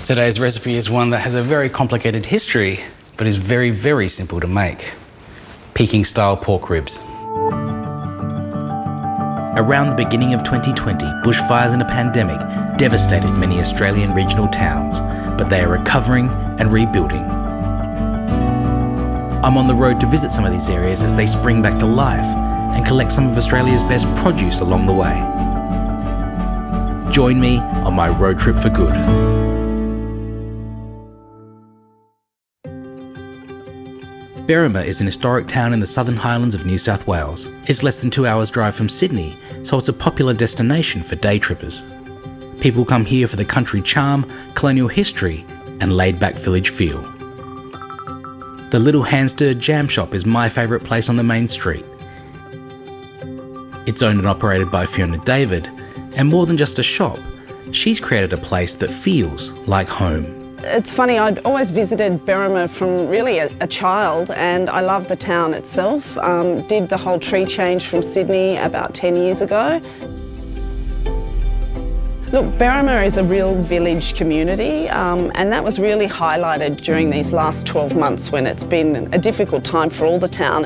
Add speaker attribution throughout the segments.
Speaker 1: Today's recipe is one that has a very complicated history, but is very, very simple to make. Peking-style pork ribs.
Speaker 2: Around the beginning of 2020, bushfires and a pandemic devastated many Australian regional towns, but they are recovering and rebuilding. I'm on the road to visit some of these areas as they spring back to life and collect some of Australia's best produce along the way. Join me on my road trip for good. Berrima is an historic town in the Southern Highlands of New South Wales. It's less than 2 hours drive from Sydney, so it's a popular destination for day trippers. People come here for the country charm, colonial history and laid-back village feel. The little hand-stirred jam shop is my favourite place on the main street. It's owned and operated by Fiona David, and more than just a shop, she's created a place that feels like home.
Speaker 3: It's funny, I'd always visited Berrima from really a child, and I love the town itself. Did the whole tree change from Sydney about 10 years ago. Look, Berrima is a real village community, and that was really highlighted during these last 12 months when it's been a difficult time for all the town.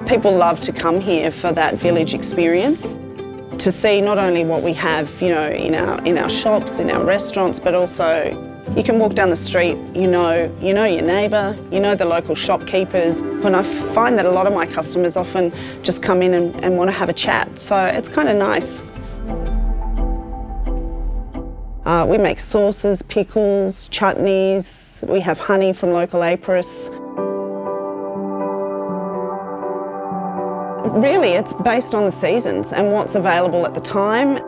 Speaker 3: People love to come here for that village experience, to see not only what we have, you know, in our shops, in our restaurants, but also you can walk down the street, you know your neighbour, you know the local shopkeepers. When I find that a lot of my customers often just come in and want to have a chat, so it's kind of nice. We make sauces, pickles, chutneys. We have honey from local apiarists. Really, it's based on the seasons and what's available at the time.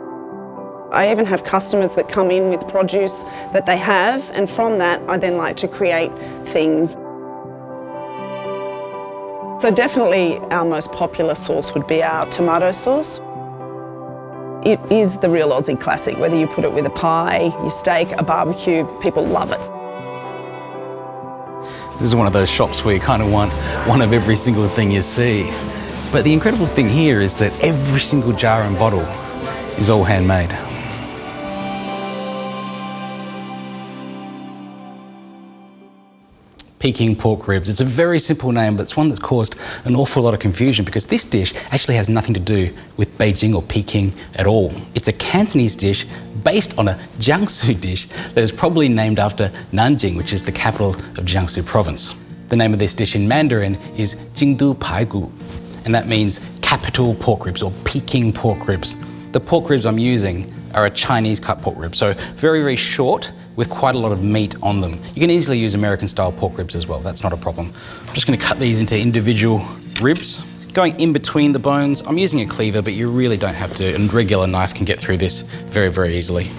Speaker 3: I even have customers that come in with produce that they have, and from that I then like to create things. So definitely our most popular sauce would be our tomato sauce. It is the real Aussie classic, whether you put it with a pie, your steak, a barbecue, people love it.
Speaker 1: This is one of those shops where you kind of want one of every single thing you see. But the incredible thing here is that every single jar and bottle is all handmade. Peking pork ribs. It's a very simple name, but it's one that's caused an awful lot of confusion because this dish actually has nothing to do with Beijing or Peking at all. It's a Cantonese dish based on a Jiangsu dish that is probably named after Nanjing, which is the capital of Jiangsu Province. The name of this dish in Mandarin is Jiangsu Province, and that means capital pork ribs or Peking pork ribs. The pork ribs I'm using are a Chinese cut pork rib, so very, very short with quite a lot of meat on them. You can easily use American style pork ribs as well, that's not a problem. I'm just gonna cut these into individual ribs. Going in between the bones, I'm using a cleaver, but you really don't have to, and a regular knife can get through this very, very easily.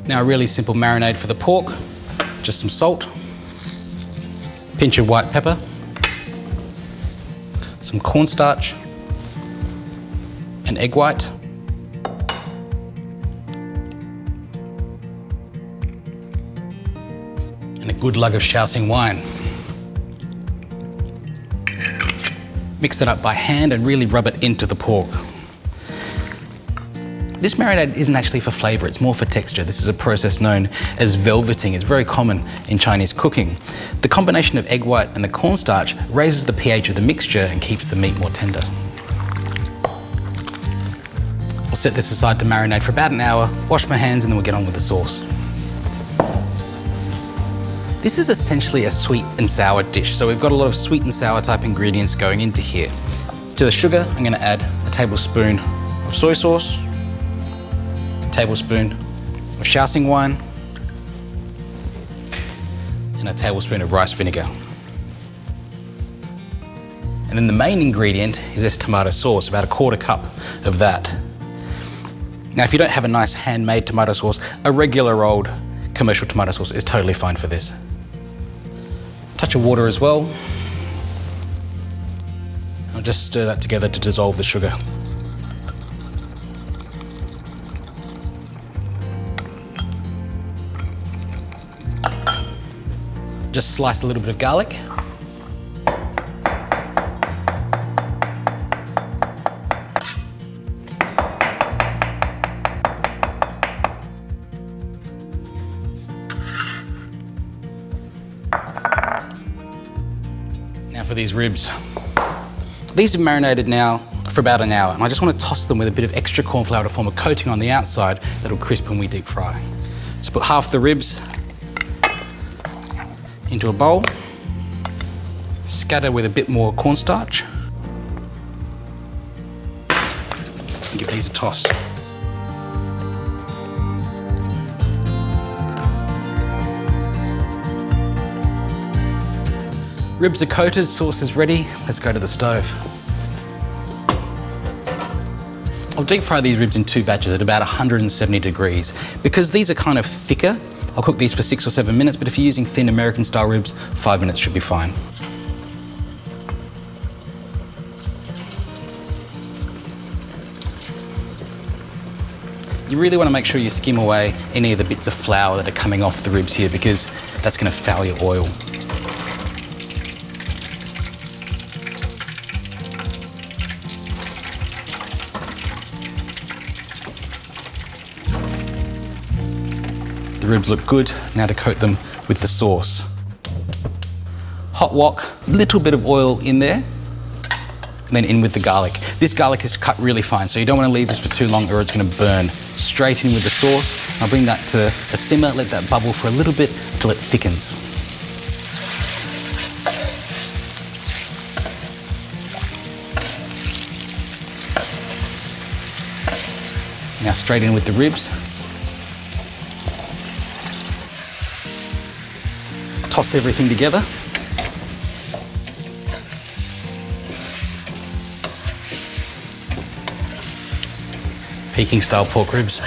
Speaker 1: Now a really simple marinade for the pork, just some salt, pinch of white pepper, some cornstarch, an egg white, and a good lug of Shaoxing wine. Mix it up by hand and really rub it into the pork. This marinade isn't actually for flavour, it's more for texture. This is a process known as velveting. It's very common in Chinese cooking. The combination of egg white and the cornstarch raises the pH of the mixture and keeps the meat more tender. I'll set this aside to marinate for about an hour, wash my hands, and then we'll get on with the sauce. This is essentially a sweet and sour dish, so we've got a lot of sweet and sour type ingredients going into here. To the sugar, I'm going to add a tablespoon of soy sauce, tablespoon of Shaoxing wine, and a tablespoon of rice vinegar. And then the main ingredient is this tomato sauce, about a quarter cup of that. Now, if you don't have a nice handmade tomato sauce, a regular old commercial tomato sauce is totally fine for this. Touch of water as well. I'll just stir that together to dissolve the sugar. Just slice a little bit of garlic. for these ribs. These have marinated now for about an hour, and I just want to toss them with a bit of extra corn flour to form a coating on the outside that'll crisp when we deep fry. So put half the ribs into a bowl, scatter with a bit more cornstarch, and give these a toss. Ribs are coated, sauce is ready. Let's go to the stove. I'll deep fry these ribs in 2 batches at about 170 degrees. Because these are kind of thicker, I'll cook these for 6 or 7 minutes, but if you're using thin American style ribs, 5 minutes should be fine. You really want to make sure you skim away any of the bits of flour that are coming off the ribs here, because that's going to foul your oil. The ribs look good. Now to coat them with the sauce. Hot wok, little bit of oil in there, and then in with the garlic. This garlic is cut really fine, so you don't want to leave this for too long or it's going to burn. Straight in with the sauce. I'll bring that to a simmer, let that bubble for a little bit till it thickens. Now straight in with the ribs. Toss everything together. Peking style pork ribs.